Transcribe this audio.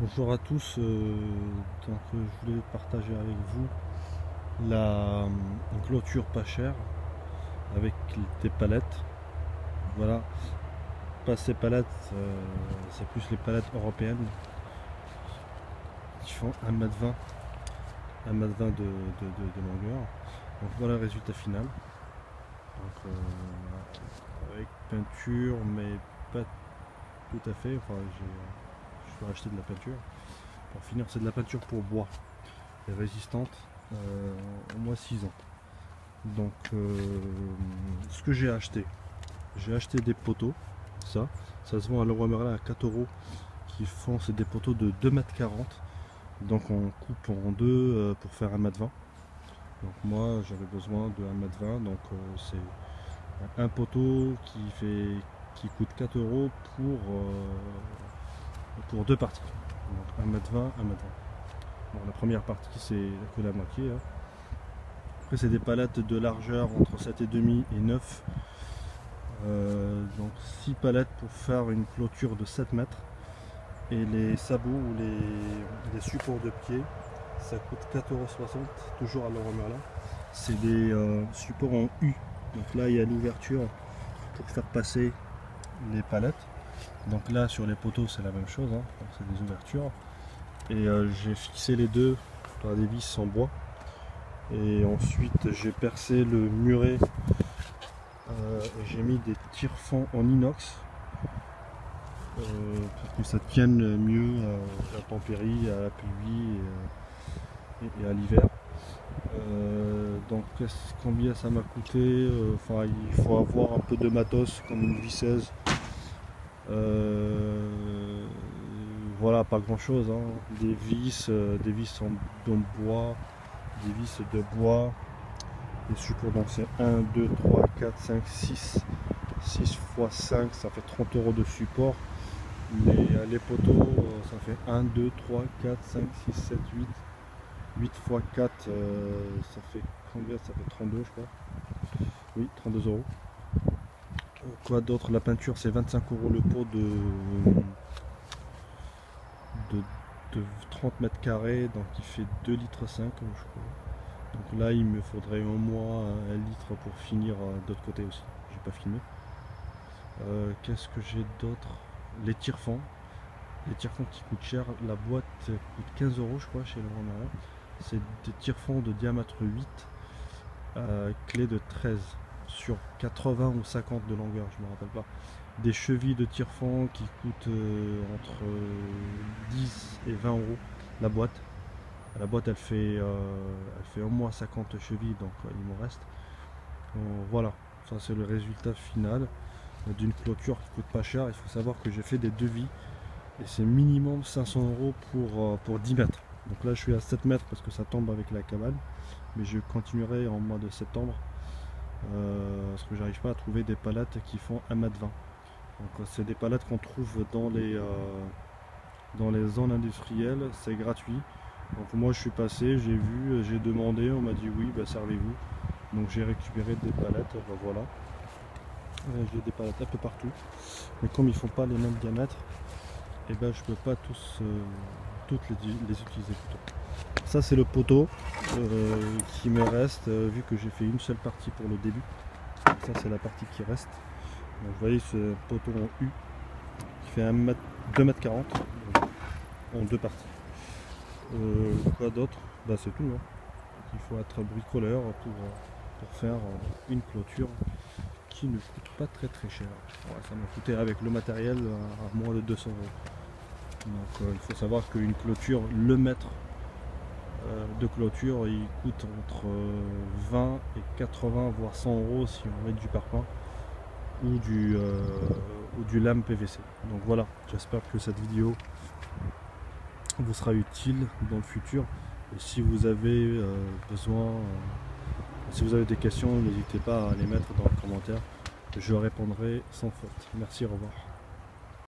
Bonjour à tous, donc je voulais partager avec vous une clôture pas chère avec des palettes. Voilà, pas ces palettes, c'est plus les palettes européennes qui font 1,20 m, 1,20 m de longueur. Donc voilà le résultat final. Donc, avec peinture, mais pas tout à fait. Enfin, je dois acheter de la peinture. Pour finir, c'est de la peinture pour bois et résistante, au moins 6 ans. Donc ce que j'ai acheté des poteaux, ça se vend à Leroy Merlin à 4 euros, qui font, c'est des poteaux de 2,40 m. Donc on coupe en deux pour faire 1,20 m. Donc moi j'avais besoin de 1,20 m, donc c'est un poteau qui coûte 4 euros pour deux parties. Donc 1,20 m, 1,20 m. Bon, la première partie c'est que la moitié. Hein. Après c'est des palettes de largeur entre 7,5 et 9. Donc 6 palettes pour faire une clôture de 7 mètres. Et les sabots ou les supports de pied, ça coûte 4,60 €, toujours à Leroy Merlin. C'est des supports en U. Donc là il y a l'ouverture pour faire passer les palettes. Donc là sur les poteaux c'est la même chose, hein. C'est des ouvertures. Et j'ai fixé les deux par des vis en bois. Et ensuite j'ai percé le muret et j'ai mis des tire-fonds en inox pour que ça tienne mieux à la tempérie, à la pluie et à l'hiver. Donc combien ça m'a coûté, enfin il faut avoir un peu de matos comme une visseuse. Voilà, pas grand chose, hein. Des vis en bois, des vis de bois, les supports, donc c'est 1, 2, 3, 4, 5, 6 6 x 5, ça fait 30 € de support. Mais les poteaux, ça fait 1, 2, 3, 4, 5, 6, 7, 8 8 x 4, ça fait combien? Ça fait 32, je crois. Oui, 32 €. Quoi d'autre? La peinture c'est 25 € le pot de 30 mètres carrés, donc il fait 2,5 litres je crois. Donc là il me faudrait au moins 1 litre pour finir de l'autre côté aussi. J'ai pas filmé. Qu'est-ce que j'ai d'autre? Les tire-fonds. Les tire-fonds qui coûtent cher. La boîte coûte 15 € je crois chez Leroy Merlin. C'est des tire-fonds de diamètre 8, clé de 13 sur 80 ou 50 de longueur, je me rappelle pas. Des chevilles de tire-fond qui coûtent entre 10 et 20 € la boîte. La boîte elle fait au moins 50 chevilles, donc il m'en reste. Voilà, ça c'est le résultat final d'une clôture qui coûte pas cher. Il faut savoir que j'ai fait des devis et c'est minimum 500 € pour 10 mètres. Donc là je suis à 7 mètres parce que ça tombe avec la cabane, mais je continuerai en mois de septembre parce que j'arrive pas à trouver des palettes qui font 1,20 m. Donc c'est des palettes qu'on trouve dans les zones industrielles, c'est gratuit. Donc moi je suis passé, j'ai vu, j'ai demandé, on m'a dit oui, bah, servez-vous. Donc j'ai récupéré des palettes, bah, voilà. J'ai des palettes un peu partout, mais comme ils font pas les mêmes diamètres, et ben je peux pas toutes les utiliser plutôt. Ça c'est le poteau qui me reste, vu que j'ai fait une seule partie pour le début. Ça c'est la partie qui reste. Donc, vous voyez ce poteau en U qui fait 2,40 m en deux parties. Quoi d'autre? Bah, c'est tout, hein. Il faut être bricoleur pour faire une clôture qui ne coûte pas très cher. Ouais, ça m'a coûté avec le matériel à moins de 200 €. Donc il faut savoir qu'une clôture, le mètre de clôture, il coûte entre 20 et 80 voire 100 € si on met du parpaing ou du lame PVC. Donc voilà, j'espère que cette vidéo vous sera utile dans le futur. Et si vous avez si vous avez des questions, n'hésitez pas à les mettre dans les commentaires, je répondrai sans faute. Merci, au revoir.